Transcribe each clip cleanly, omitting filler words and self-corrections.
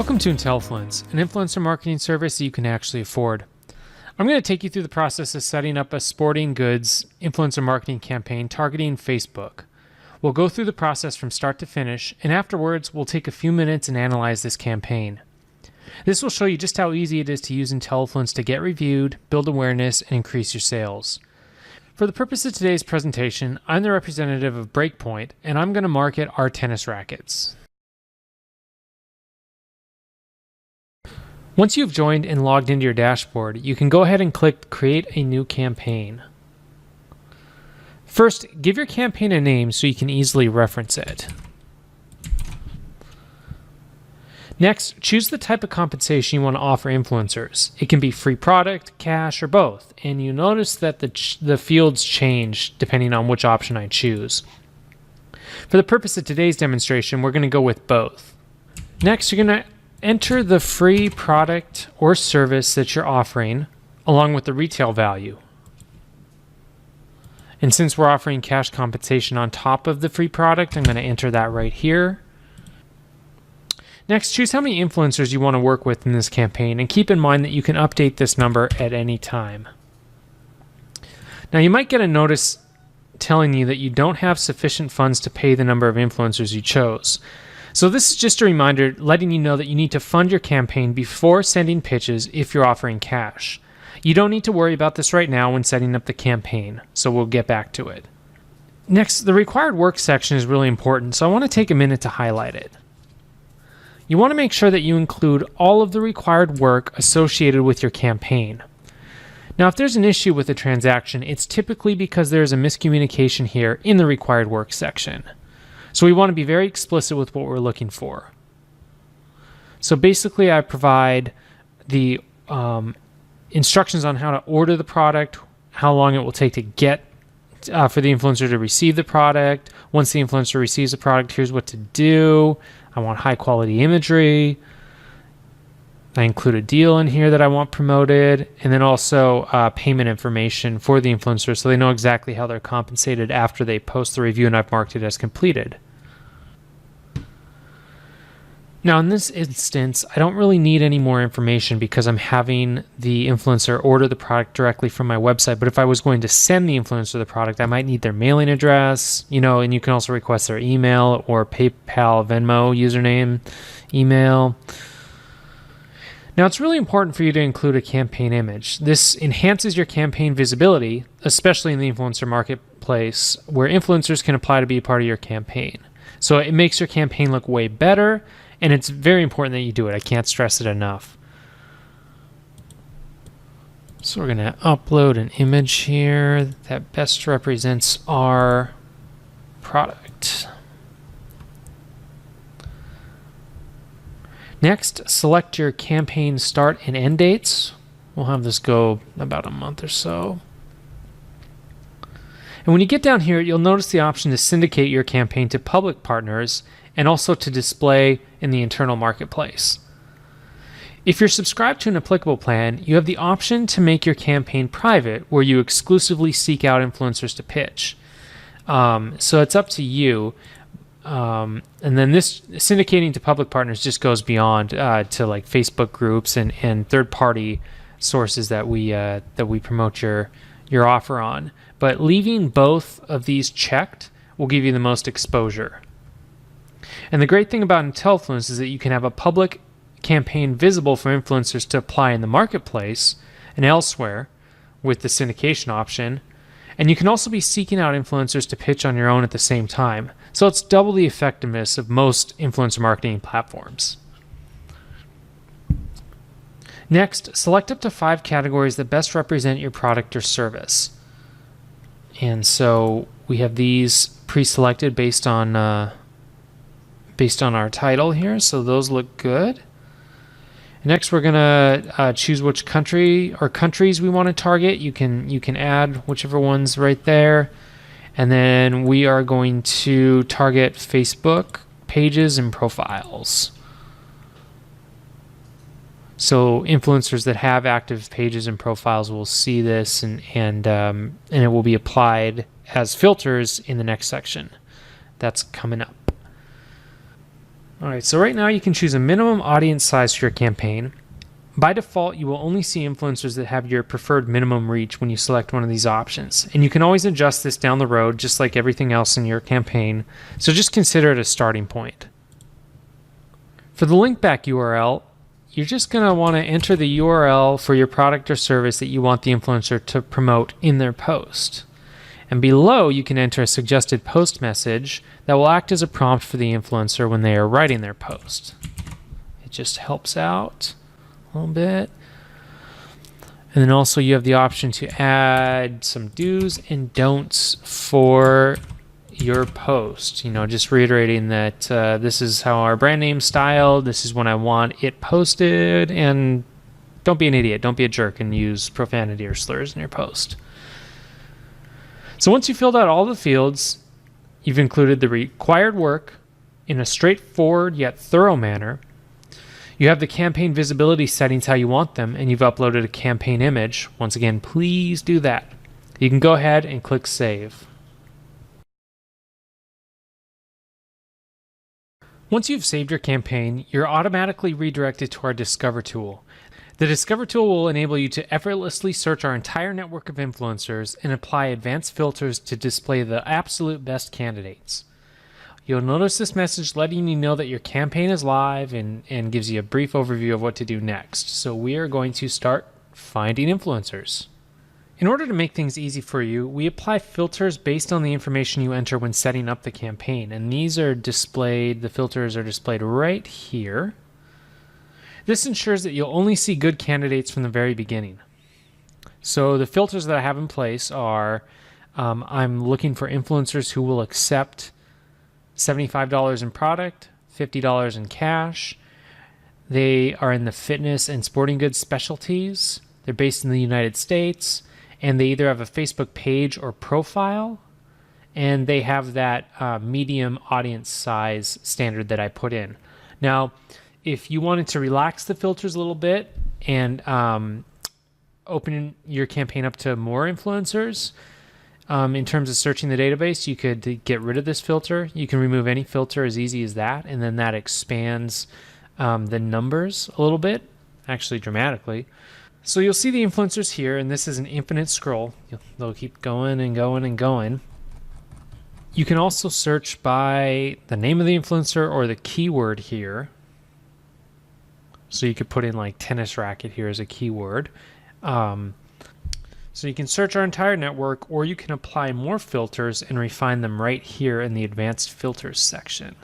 Welcome to Intellifluence, an influencer marketing service that you can actually afford. I'm going to take you through the process of setting up a sporting goods influencer marketing campaign targeting Facebook. We'll go through the process from start to finish, and afterwards we'll take a few minutes and analyze this campaign. This will show you just how easy it is to use Intellifluence to get reviewed, build awareness, and increase your sales. For the purpose of today's presentation, I'm the representative of Breakpoint, and I'm going to market our tennis rackets. Once you've joined and logged into your dashboard, you can go ahead and click Create a New Campaign. First, give your campaign a name so you can easily reference it. Next, choose the type of compensation you want to offer influencers. It can be free product, cash, or both, and you notice that the fields change depending on which option I choose. For the purpose of today's demonstration, we're going to go with both. Next, you're going to enter the free product or service that you're offering, along with the retail value. And since we're offering cash compensation on top of the free product, I'm going to enter that right here. Next, choose how many influencers you want to work with in this campaign, and keep in mind that you can update this number at any time. Now, you might get a notice telling you that you don't have sufficient funds to pay the number of influencers you chose. So this is just a reminder letting you know that you need to fund your campaign before sending pitches if you're offering cash. You don't need to worry about this right now when setting up the campaign, so we'll get back to it. Next, the required work section is really important, so I want to take a minute to highlight it. You want to make sure that you include all of the required work associated with your campaign. Now, if there's an issue with a transaction, it's typically because there's a miscommunication here in the required work section. So we want to be very explicit with what we're looking for. So basically, I provide the instructions on how to order the product, how long it will take to get for the influencer to receive the product. Once the influencer receives the product, here's what to do. I want high quality imagery. I include a deal in here that I want promoted, and then also payment information for the influencer so they know exactly how they're compensated after they post the review and I've marked it as completed. Now, in this instance, I don't really need any more information because I'm having the influencer order the product directly from my website. But if I was going to send the influencer the product, I might need their mailing address, and you can also request their email or PayPal, Venmo username, email. Now, it's really important for you to include a campaign image. This enhances your campaign visibility, especially in the influencer marketplace, where influencers can apply to be a part of your campaign. So it makes your campaign look way better, and it's very important that you do it. I can't stress it enough. So we're going to upload an image here that best represents our product. Next, select your campaign start and end dates. We'll have this go about a month or so. And when you get down here, you'll notice the option to syndicate your campaign to public partners and also to display in the internal marketplace. If you're subscribed to an applicable plan, you have the option to make your campaign private, where you exclusively seek out influencers to pitch. So it's up to you. And then this syndicating to public partners just goes beyond to like Facebook groups and third-party sources that we promote your offer on. But leaving both of these checked will give you the most exposure. And the great thing about Intellifluence is that you can have a public campaign visible for influencers to apply in the marketplace and elsewhere with the syndication option. And you can also be seeking out influencers to pitch on your own at the same time. So it's double the effectiveness of most influencer marketing platforms. Next, select up to 5 categories that best represent your product or service. And so we have these pre-selected based on our title here, so those look good. Next, we're gonna choose which country or countries we want to target. You can add whichever ones right there, and then we are going to target Facebook pages and profiles. So influencers that have active pages and profiles will see this, and it will be applied as filters in the next section. That's coming up. All right, so right now you can choose a minimum audience size for your campaign. By default, you will only see influencers that have your preferred minimum reach when you select one of these options. And you can always adjust this down the road, just like everything else in your campaign. So just consider it a starting point. For the link back URL, you're just going to want to enter the URL for your product or service that you want the influencer to promote in their post. And below, you can enter a suggested post message that will act as a prompt for the influencer when they are writing their post. It just helps out a little bit. And then also you have the option to add some do's and don'ts for your post. You know, just reiterating that this is how our brand name's styled, this is when I want it posted, and don't be an idiot, don't be a jerk and use profanity or slurs in your post. So once you've filled out all the fields, you've included the required work in a straightforward yet thorough manner. You have the campaign visibility settings how you want them, and you've uploaded a campaign image. Once again, please do that. You can go ahead and click Save. Once you've saved your campaign, you're automatically redirected to our Discover tool. The Discover tool will enable you to effortlessly search our entire network of influencers and apply advanced filters to display the absolute best candidates. You'll notice this message letting you know that your campaign is live and gives you a brief overview of what to do next. So we are going to start finding influencers. In order to make things easy for you, we apply filters based on the information you enter when setting up the campaign. And these are displayed, the filters are displayed right here. This ensures that you'll only see good candidates from the very beginning. So the filters that I have in place are, I'm looking for influencers who will accept $75 in product, $50 in cash. They are in the fitness and sporting goods specialties. They're based in the United States, and they either have a Facebook page or profile, and they have that medium audience size standard that I put in. Now, if you wanted to relax the filters a little bit and open your campaign up to more influencers, in terms of searching the database, you could get rid of this filter. You can remove any filter as easy as that, and then that expands the numbers a little bit, actually dramatically. So you'll see the influencers here, and this is an infinite scroll. They'll keep going and going and going. You can also search by the name of the influencer or the keyword here. So you could put in like tennis racket here as a keyword. So you can search our entire network, or you can apply more filters and refine them right here in the advanced filters section.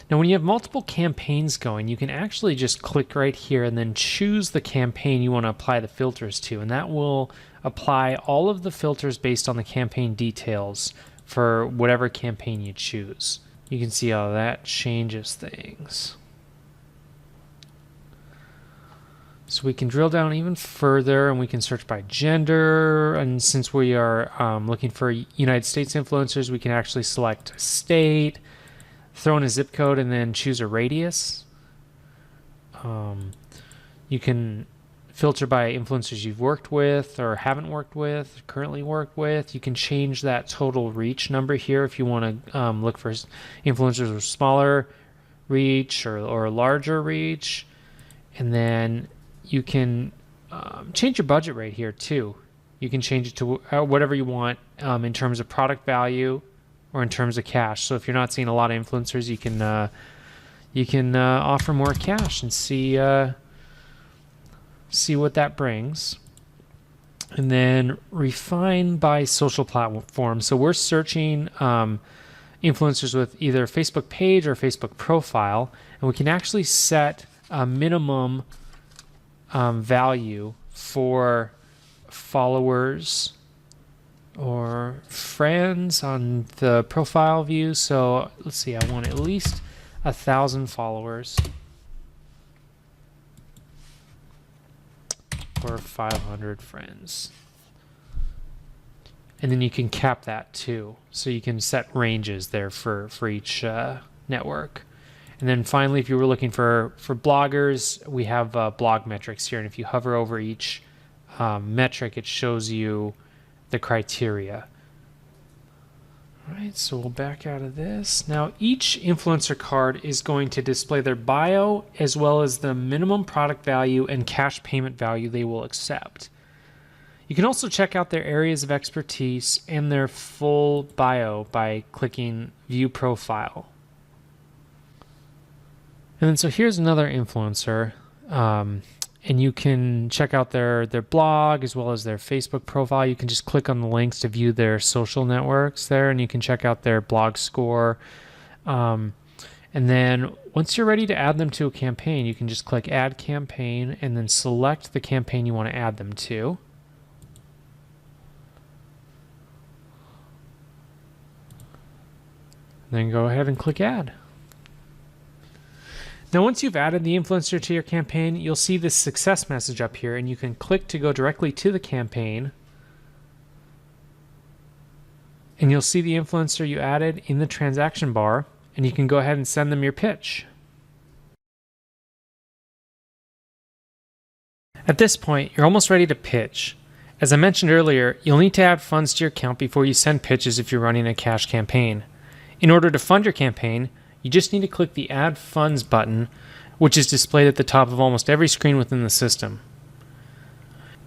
Now, when you have multiple campaigns going, you can actually just click right here and then choose the campaign you want to apply the filters to, and that will apply all of the filters based on the campaign details for whatever campaign you choose. You can see how that changes things. So we can drill down even further, and we can search by gender. And since we are looking for United States influencers, we can actually select a state, throw in a zip code, and then choose a radius. You can filter by influencers you've worked with or haven't worked with, currently worked with. You can change that total reach number here if you want to look for influencers with smaller reach or larger reach. And then you can change your budget right here too. You can change it to whatever you want in terms of product value or in terms of cash. So if you're not seeing a lot of influencers, you can offer more cash and see what that brings. And then refine by social platform. So we're searching influencers with either a Facebook page or a Facebook profile, and we can actually set a minimum value for followers or friends on the profile view. So let's see, I want at least 1,000 followers or 500 friends. And then you can cap that too. So you can set ranges there for each network. And then finally, if you were looking for bloggers, we have blog metrics here. And if you hover over each metric, it shows you the criteria. Alright, so we'll back out of this. Now each influencer card is going to display their bio as well as the minimum product value and cash payment value they will accept. You can also check out their areas of expertise and their full bio by clicking View Profile. And then so here's another influencer, and you can check out their blog as well as their Facebook profile. You can just click on the links to view their social networks there, and you can check out their blog score. And then once you're ready to add them to a campaign, you can just click Add Campaign and then select the campaign you want to add them to. Then go ahead and click Add. Now once you've added the influencer to your campaign, you'll see this success message up here, and you can click to go directly to the campaign. And you'll see the influencer you added in the transaction bar, and you can go ahead and send them your pitch. At this point, you're almost ready to pitch. As I mentioned earlier, you'll need to add funds to your account before you send pitches if you're running a cash campaign. In order to fund your campaign, you just need to click the Add Funds button, which is displayed at the top of almost every screen within the system.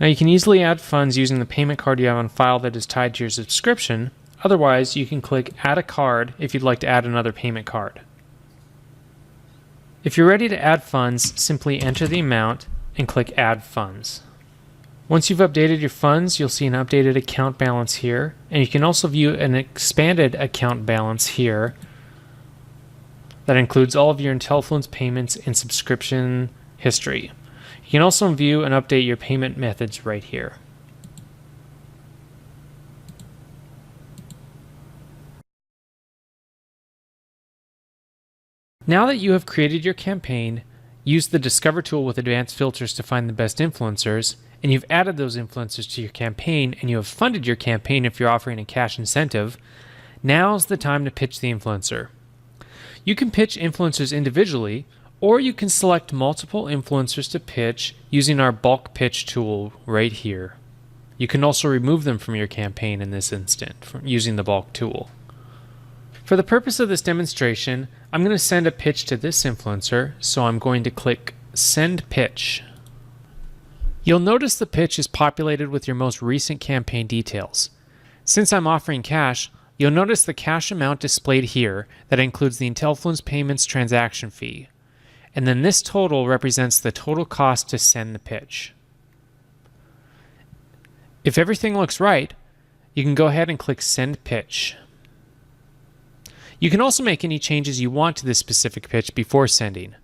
Now you can easily add funds using the payment card you have on file that is tied to your subscription. Otherwise, you can click Add a Card if you'd like to add another payment card. If you're ready to add funds, simply enter the amount and click Add Funds. Once you've updated your funds, you'll see an updated account balance here, and you can also view an expanded account balance here that includes all of your Intellifluence payments and subscription history. You can also view and update your payment methods right here. Now that you have created your campaign, use the Discover tool with advanced filters to find the best influencers, and you've added those influencers to your campaign, and you have funded your campaign if you're offering a cash incentive, now's the time to pitch the influencer. You can pitch influencers individually, or you can select multiple influencers to pitch using our bulk pitch tool right here. You can also remove them from your campaign in this instant using the bulk tool. For the purpose of this demonstration, I'm going to send a pitch to this influencer, so I'm going to click Send Pitch. You'll notice the pitch is populated with your most recent campaign details. Since I'm offering cash, you'll notice the cash amount displayed here that includes the Intellifluence payments transaction fee. And then this total represents the total cost to send the pitch. If everything looks right, you can go ahead and click Send Pitch. You can also make any changes you want to this specific pitch before sending.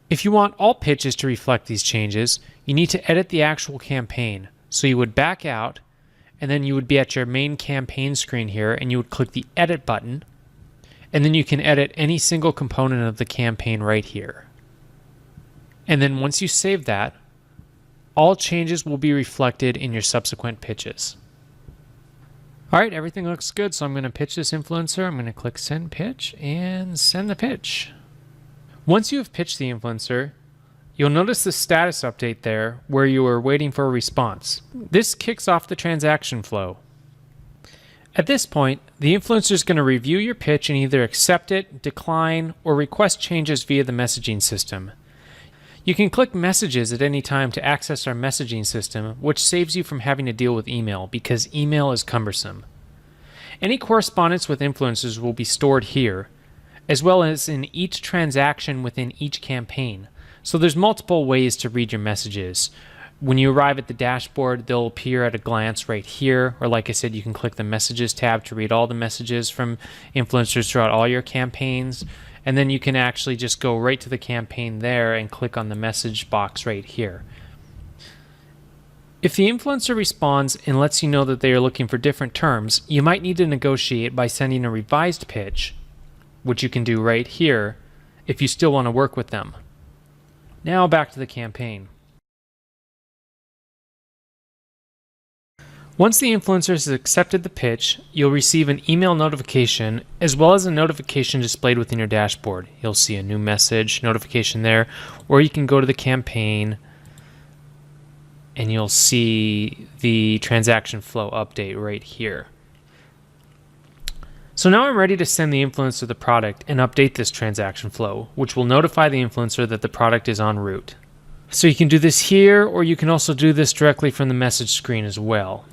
If you want all pitches to reflect these changes, you need to edit the actual campaign. So you would back out, and then you would be at your main campaign screen here, and you would click the Edit button, and then you can edit any single component of the campaign right here. And then once you save that, all changes will be reflected in your subsequent pitches. All right, everything looks good, so I'm going to pitch this influencer. I'm going to click Send Pitch and send the pitch. Once you have pitched the influencer, you'll notice the status update there where you are waiting for a response. This kicks off the transaction flow. At this point, the influencer is going to review your pitch and either accept it, decline, or request changes via the messaging system. You can click Messages at any time to access our messaging system, which saves you from having to deal with email because email is cumbersome. Any correspondence with influencers will be stored here, as well as in each transaction within each campaign. So there's multiple ways to read your messages. When you arrive at the dashboard, they'll appear at a glance right here, or like I said, you can click the Messages tab to read all the messages from influencers throughout all your campaigns, and then you can actually just go right to the campaign there and click on the message box right here. If the influencer responds and lets you know that they are looking for different terms, you might need to negotiate by sending a revised pitch, which you can do right here if you still want to work with them. Now back to the campaign. Once the influencer has accepted the pitch, you'll receive an email notification as well as a notification displayed within your dashboard. You'll see a new message notification there, or you can go to the campaign and you'll see the transaction flow update right here. So now I'm ready to send the influencer the product and update this transaction flow, which will notify the influencer that the product is en route. So you can do this here, or you can also do this directly from the message screen as well.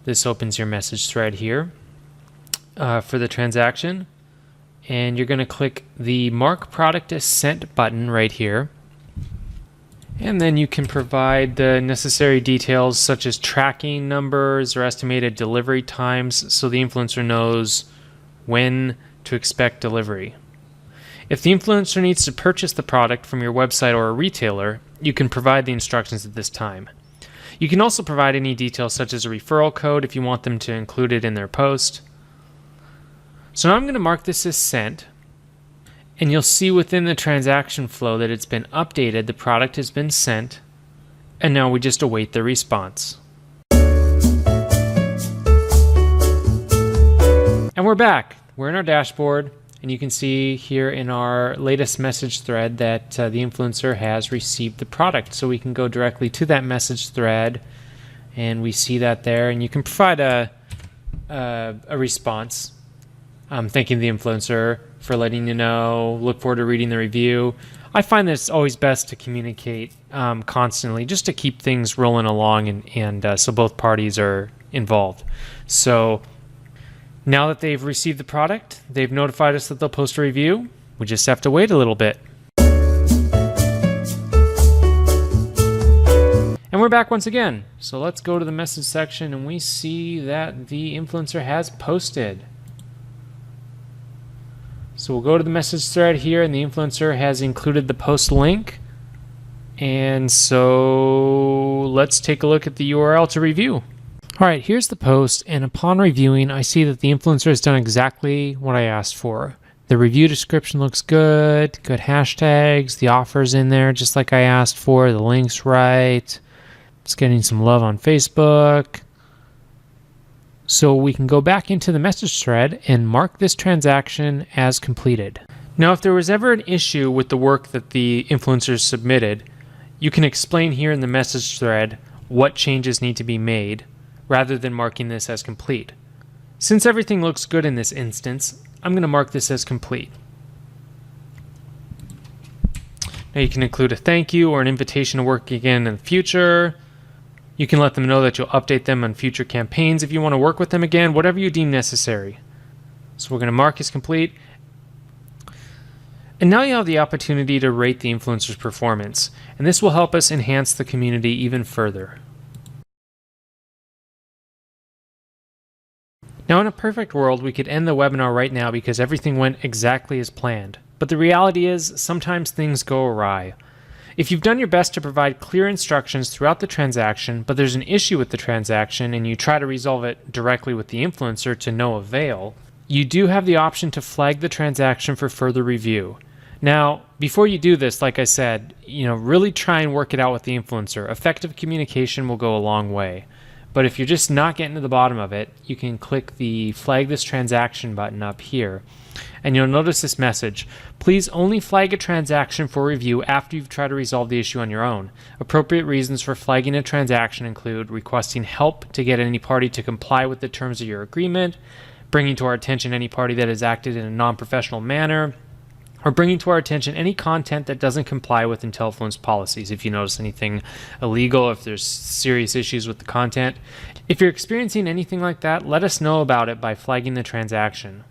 This opens your message thread here for the transaction, and you're going to click the Mark Product as Sent button right here. And then you can provide the necessary details such as tracking numbers or estimated delivery times so the influencer knows when to expect delivery. If the influencer needs to purchase the product from your website or a retailer, you can provide the instructions at this time. You can also provide any details such as a referral code if you want them to include it in their post. So now I'm going to mark this as sent, and you'll see within the transaction flow that it's been updated, the product has been sent, and now we just await the response. And we're back. We're in our dashboard, and you can see here in our latest message thread that the influencer has received the product. So we can go directly to that message thread, and we see that there. And you can provide a response, thanking the influencer for letting you know. Look forward to reading the review. I find that it's always best to communicate constantly, just to keep things rolling along, and so both parties are involved. So now that they've received the product, they've notified us that they'll post a review. We just have to wait a little bit. And we're back once again. So let's go to the message section, and we see that the influencer has posted. So we'll go to the message thread here, and the influencer has included the post link. And so let's take a look at the URL to review. All right, here's the post, and upon reviewing, I see that the influencer has done exactly what I asked for. The review description looks good hashtags, the offer's in there just like I asked for, the link's right. It's getting some love on Facebook. So we can go back into the message thread and mark this transaction as completed. Now, if there was ever an issue with the work that the influencers submitted, you can explain here in the message thread what changes need to be made, rather than marking this as complete. Since everything looks good in this instance, I'm going to mark this as complete. Now you can include a thank you or an invitation to work again in the future. You can let them know that you'll update them on future campaigns if you want to work with them again, whatever you deem necessary. So we're going to mark as complete. And now you have the opportunity to rate the influencer's performance, and this will help us enhance the community even further. Now, in a perfect world, we could end the webinar right now because everything went exactly as planned. But the reality is, sometimes things go awry. If you've done your best to provide clear instructions throughout the transaction, but there's an issue with the transaction and you try to resolve it directly with the influencer to no avail, you do have the option to flag the transaction for further review. Now, before you do this, like I said, really try and work it out with the influencer. Effective communication will go a long way. But if you're just not getting to the bottom of it, you can click the Flag This Transaction button up here, and you'll notice this message. Please only flag a transaction for review after you've tried to resolve the issue on your own. Appropriate reasons for flagging a transaction include requesting help to get any party to comply with the terms of your agreement, bringing to our attention any party that has acted in a non-professional manner, or bringing to our attention any content that doesn't comply with Intellifluence policies. If you notice anything illegal, if there's serious issues with the content. If you're experiencing anything like that, let us know about it by flagging the transaction.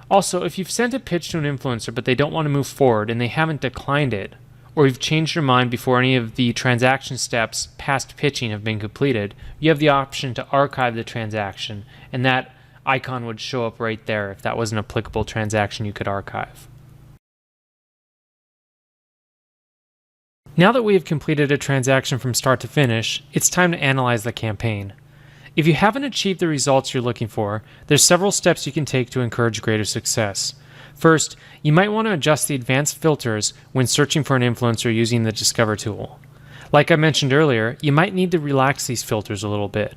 Also, if you've sent a pitch to an influencer but they don't want to move forward and they haven't declined it, or you've changed your mind before any of the transaction steps past pitching have been completed, you have the option to archive the transaction, and that icon would show up right there if that was an applicable transaction you could archive. Now that we have completed a transaction from start to finish, it's time to analyze the campaign. If you haven't achieved the results you're looking for, there's several steps you can take to encourage greater success. First, you might want to adjust the advanced filters when searching for an influencer using the Discover tool. Like I mentioned earlier, you might need to relax these filters a little bit.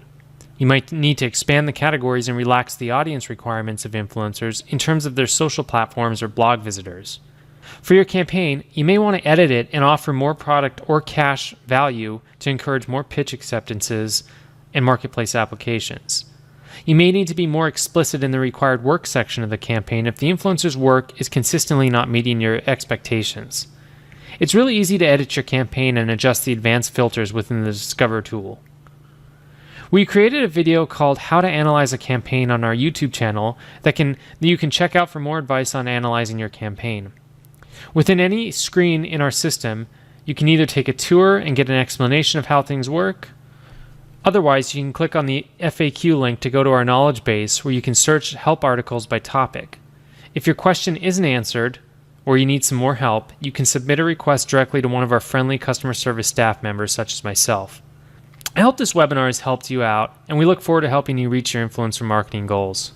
You might need to expand the categories and relax the audience requirements of influencers in terms of their social platforms or blog visitors. For your campaign, you may want to edit it and offer more product or cash value to encourage more pitch acceptances and marketplace applications. You may need to be more explicit in the required work section of the campaign if the influencer's work is consistently not meeting your expectations. It's really easy to edit your campaign and adjust the advanced filters within the Discover tool. We created a video called How to Analyze a Campaign on our YouTube channel that you can check out for more advice on analyzing your campaign. Within any screen in our system, you can either take a tour and get an explanation of how things work. Otherwise, you can click on the FAQ link to go to our knowledge base where you can search help articles by topic. If your question isn't answered or you need some more help, you can submit a request directly to one of our friendly customer service staff members such as myself. I hope this webinar has helped you out, and we look forward to helping you reach your influencer marketing goals.